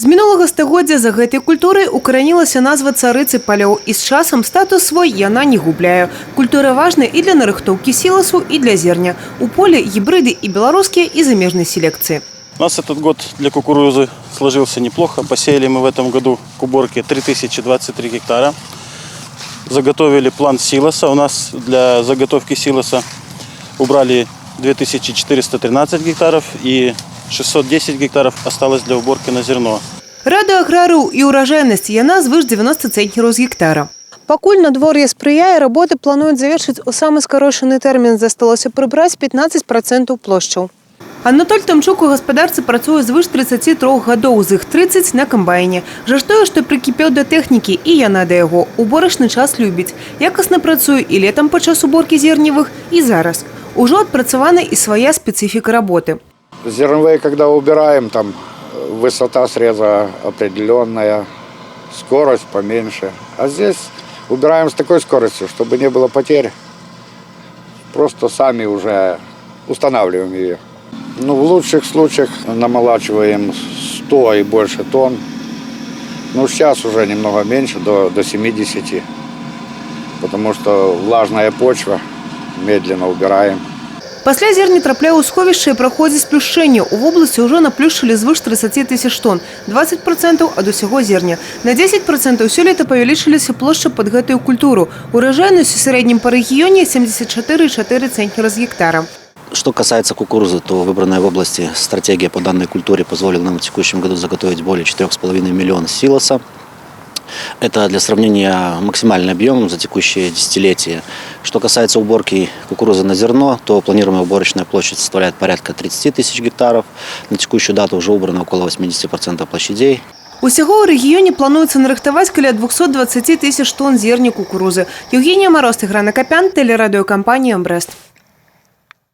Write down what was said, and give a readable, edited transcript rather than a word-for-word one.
З мінулага стагоддзя за гэтай культурай укаранілася назва царыцы палёў, і з часам статус свой яна не губляе. Культура важная і для нарыхтоўкі сіласу, і для зерня. У полі гібрыды і беларускія, і замежнай селекции. У нас этот год для кукурузы сложился неплохо. Посеяли мы в этом году к уборке 3023 гектара. Заготовили план силоса. У нас для заготовки силоса убрали 2413 гектаров и 610 гектаров осталось для уборки на зерно. Рада аграрыў і ўражайнасць яна звыш 90 цэнтнераў з гектара. Пакуль надвор'е спрыяе, работы плануюць завершыць у самы скарошаны тэрмін. Засталося прыбраць 15% плошчаў. Анатоль Тамчук у гаспадарцы працуе звыш 33 гадоў, з іх 30 на камбайне. Жартуе, што прыкіпеў да тэхнікі, і яна да яго. Уборачны час любіць. Якасна працуе і летам падчас уборкі зерневых, і зараз. Ужо адпрацавана і свая специфика работы. Зерновые, когда убираем, там высота среза определенная, скорость поменьше. А здесь убираем с такой скоростью, чтобы не было потерь. Просто сами уже устанавливаем ее. Ну, в лучших случаях намолачиваем 100 и больше тонн. Ну, сейчас уже немного меньше, до 70. Потому что влажная почва, медленно убираем. Пасля зерня трапляе ў сховішча і праходзіць сплюшчэнне. У вобласці ўжо наплюшчылі звыш 30 тысяч тонн, 20% ад усяго зерня. На 10% сёлета павялічыліся плошча пад гэтую культуру. Урожайнасць у сярэднім па рэгіёне 74,4 центнера з гектара. Что касается кукурузы, то выбранная в области стратегия по данной культуре позволила нам в текущем году заготовить более 4,5 миллиона силоса. Это для сравнения максимальный объем за текущее десятилетие. Что касается уборки кукурузы на зерно, то планируемая уборочная площадь составляет порядка 30 тысяч гектаров. На текущую дату уже убрано около 80% площадей. Усяго ў рэгіёне плануецца нарыхтаваць каля 220 тысяч тонн зерня кукурузы. Евгения Мороз, Игра Накопян, телерадиокомпания «Брест».